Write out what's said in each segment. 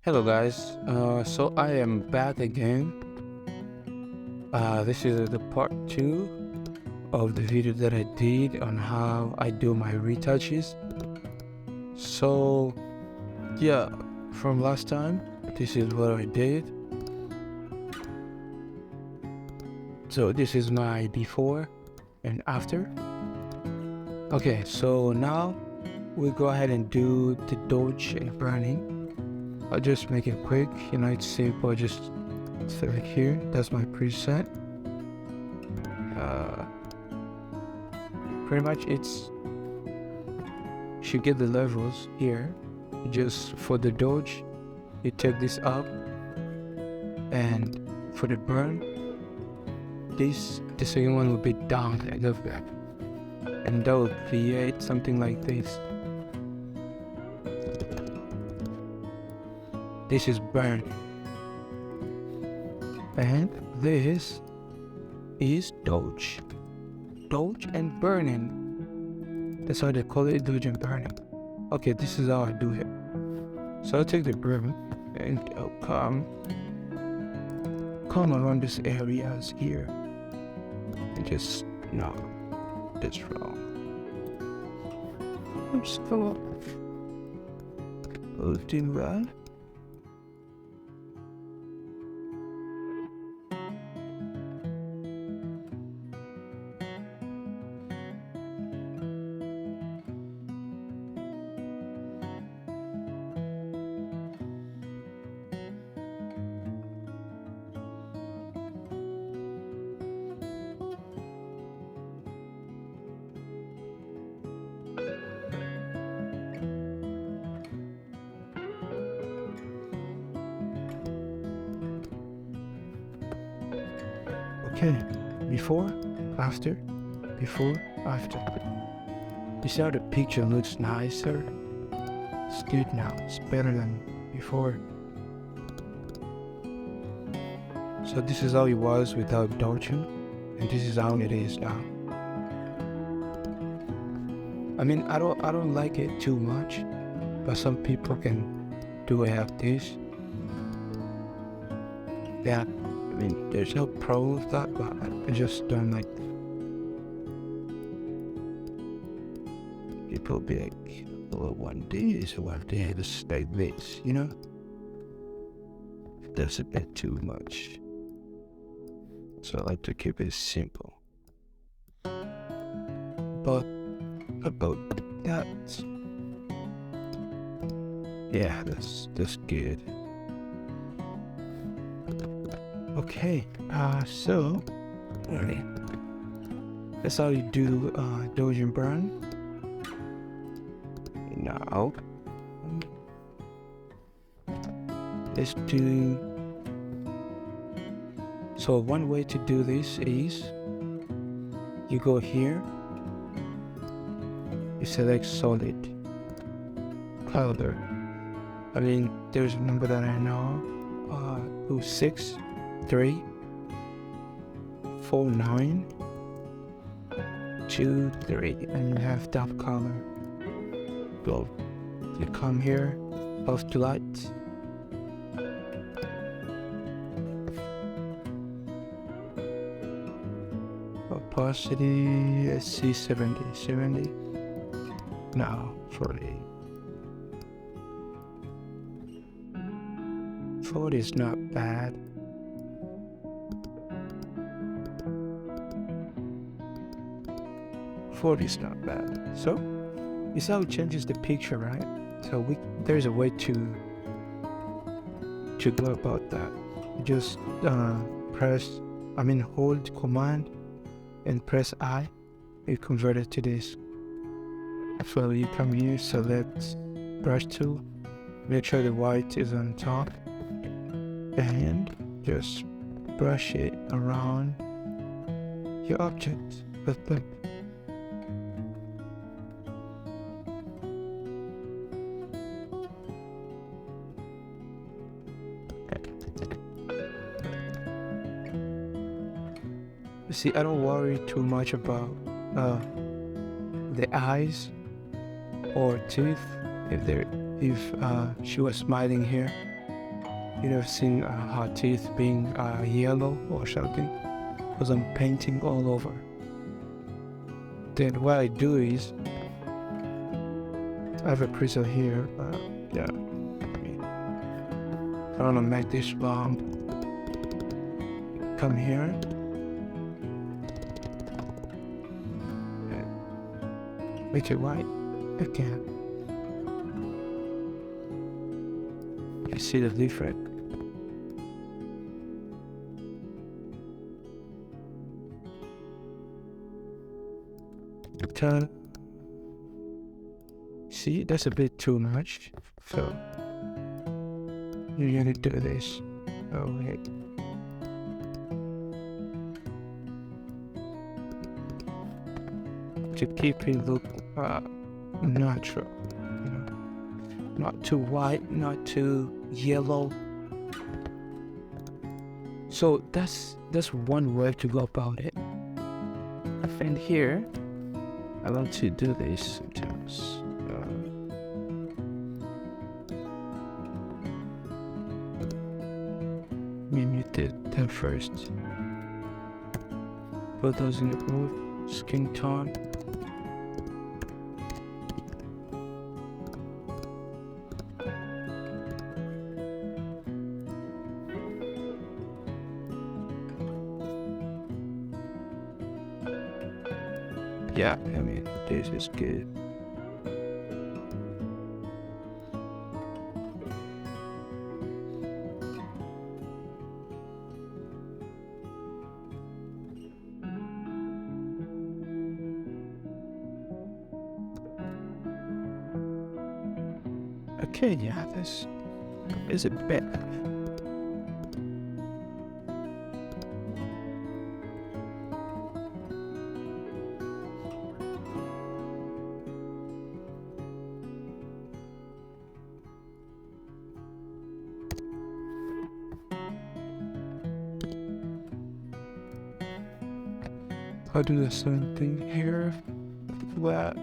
Hello guys, so I am back again. This is the part 2 of the video that I did on how I do my retouches. So yeah, from last time, this is what I did. So this is my before and after. Okay, so now we'll go ahead and do the dodge and burning. I'll just make it quick, it's simple. Just select here, that's my preset. Pretty much should get the levels here. Just for the dodge, you take this up, and for the burn, the second one will be down like that, and that will create something like this. This is burn, and this is dodge. Dodge and burning. That's why they call it dodge and burning. Okay, this is how I do it. So I'll take the broom and I'll come around this areas here and just knock this wrong. Oops, come on. We'll do that. Okay, before, after, before, after. You see how the picture looks nicer? It's good now, it's better than before. So this is how it was without dodging, and this is how it is now. I mean, I don't like it too much, but some people can do it like this. Yeah. I mean, there's no pro with that, but I just don't like it. People be like, well, one day it's like this, That's a bit too much. So I like to keep it simple. But about that, yeah, that's good. Okay, so that's how you do dodge and burn. Now let's do. So one way to do this is you go here, you select solid color. I mean, there's a number that I know, 26 3 4 9 2 3, and you have top color. Go, you come here, off to light, opacity, let's see, 70, no, 40 is not bad. Is not bad. So you see how it changes the picture, right? So there's a way to go about that. You just hold command and press I. You convert it to this. So you come here, select brush tool, make sure the white is on top, and just brush it around your object. See, I don't worry too much about the eyes or teeth. If she was smiling here, You know, seen her teeth being yellow or something, because I'm painting all over. Then what I do is, I have a creaser here, yeah, I want to make this long. Come here, and make it white again. You see the difference? Turn. See, that's a bit too much. So you're gonna do this. Oh wait. To keep it look natural, you know, not too white, not too yellow. So that's one way to go about it. And here, I like to do this sometimes. Mute them first. Put those in the groove. Skin tone. Yeah, I mean, this is good. Okay, yeah, this is a bit. I'll do the same thing here. Well,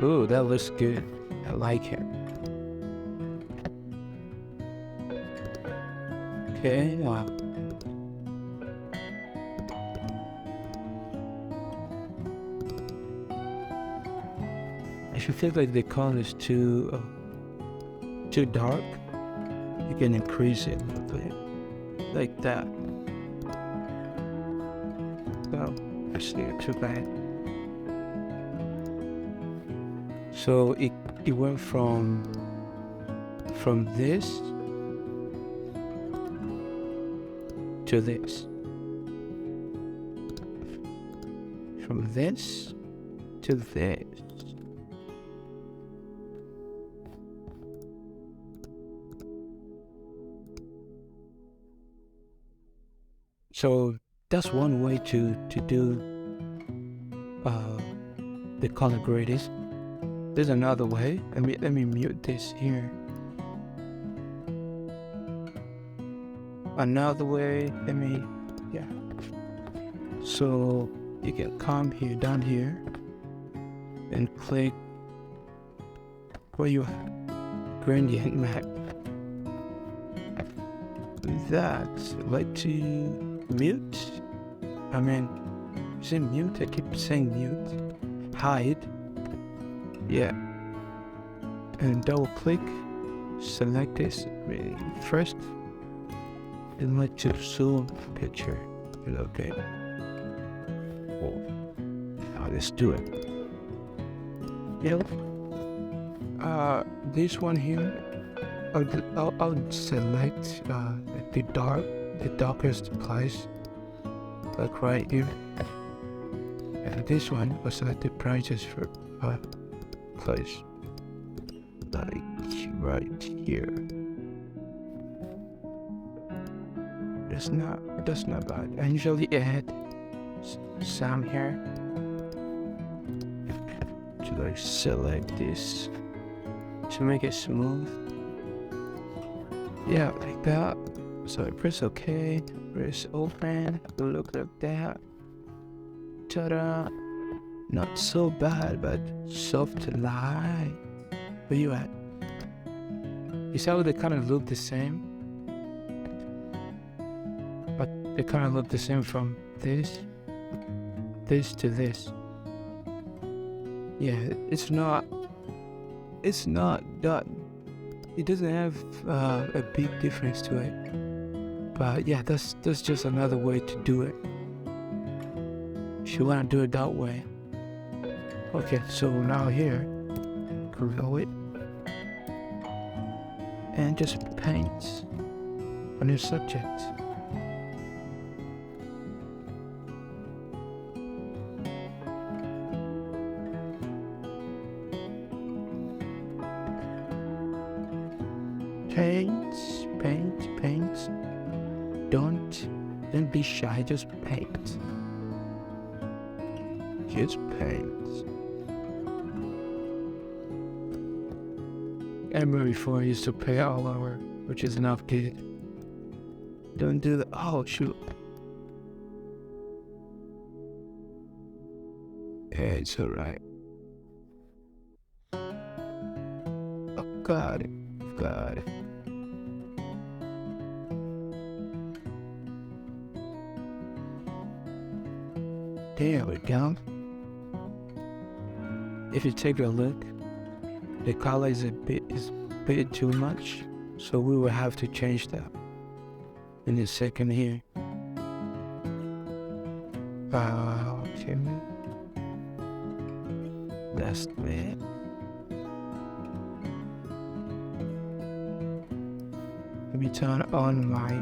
ooh, that looks good. I like it. Okay, wow. If you feel like the color is too dark, you can increase it a little bit, like that. So, actually, not too bad. So it went from this to this, from this to this. So that's one way to do the color grading. There's another way. Let me mute this here. Another way. Yeah. So you can come here, down here, and click where you gradient map. With that, I'd like to mute. Is it mute? I keep saying mute. Hide. Yeah. And double click. Select this. First, I'd like to zoom picture a little bit. Oh, now let's do it. Yeah. This one here, I'll select the darkest place, like right here. And this one, I'll select the brightest for place, like right here. That's not bad. I usually add some here to like select this to make it smooth. Yeah, like that. So I press OK, press open, look like that. Ta-da! Not so bad, but soft light. Where you at? You see how they kind of look the same? But they kind of look the same from this to this. Yeah, it's not that, it doesn't have a big difference to it. But yeah, that's just another way to do it. If you want to do it that way. Okay, so now here, grow it. And just paint on your subject. Paint. Don't be shy, just paint. Just paint. I remember before I used to pay all over, which is enough, kid. Don't do that. Oh, shoot. Yeah, it's alright. Oh, got it. There we go. If you take a look, the color is a bit too much, so we will have to change that in a second here. Okay. That's it. Let me turn on my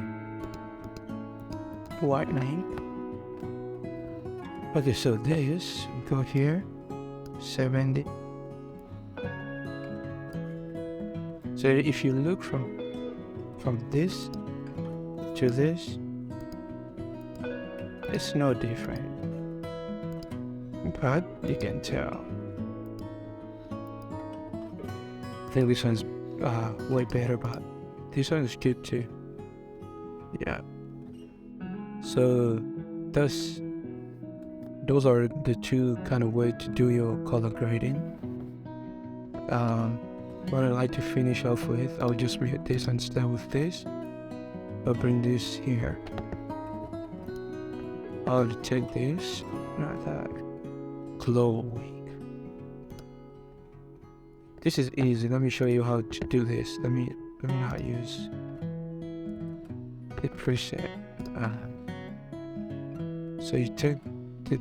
whitening. Okay, so this, go here, 70. So if you look from this to this, it's no different, but you can tell. I think this one's way better, but this one is good too. Yeah. So those are the two kind of ways to do your color grading. What I like to finish off with, I'll just read this and start with this. I'll bring this here. I'll take this, not that. Glowing. This is easy. Let me show you how to do this. Let me not use the preset. So you take the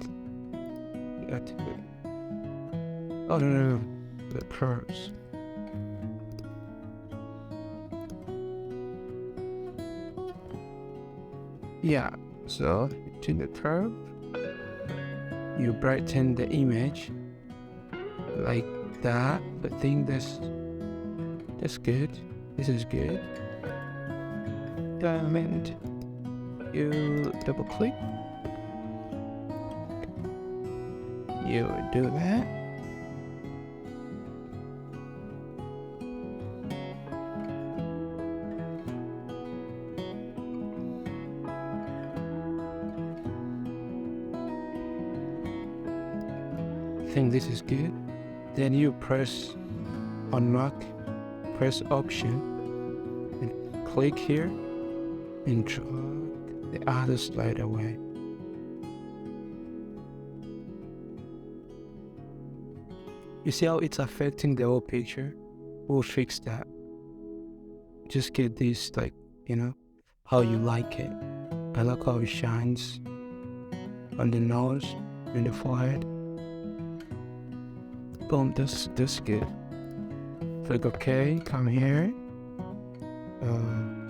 curves. Yeah, so to the curve, you brighten the image like that. I think that's good. This is good. Diamond. You double click. You do that. I think this is good. Then you press unlock, press option, and click here and drag the other slide away. You see how it's affecting the whole picture? We'll fix that. Just get this, like, how you like it. I like how it shines on the nose, in the forehead. Boom, that's good. Click OK, come here.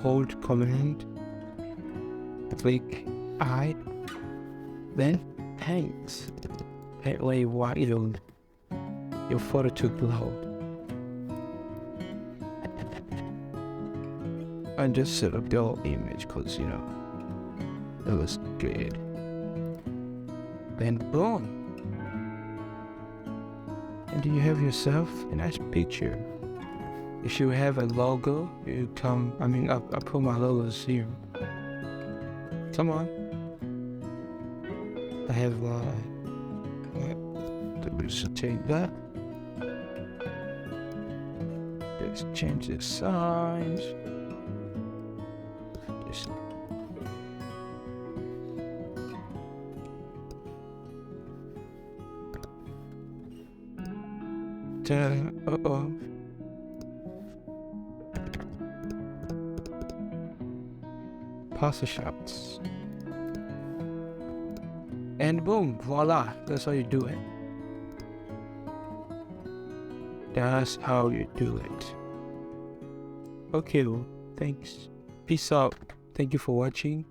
Hold command. Click I. Then paint. Paint where you want your photo to glow. And just set up the whole image because it looks good. Then boom. And you have yourself a nice picture. If you have a logo, you come. I mean, I put my logos here. Come on. I have let's take that. Let's change the size. Just Pasa shots. And boom, voila, that's how you do it. That's how you do it. Okay, well, thanks. Peace out. Thank you for watching.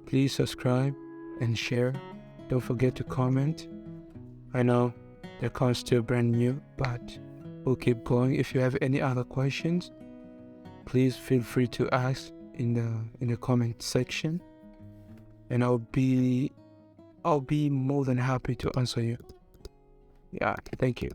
Please subscribe and share. Don't forget to comment. I know the account's still brand new, but we'll keep going. If you have any other questions, please feel free to ask in the comment section, and I'll be more than happy to answer you. Yeah, thank you.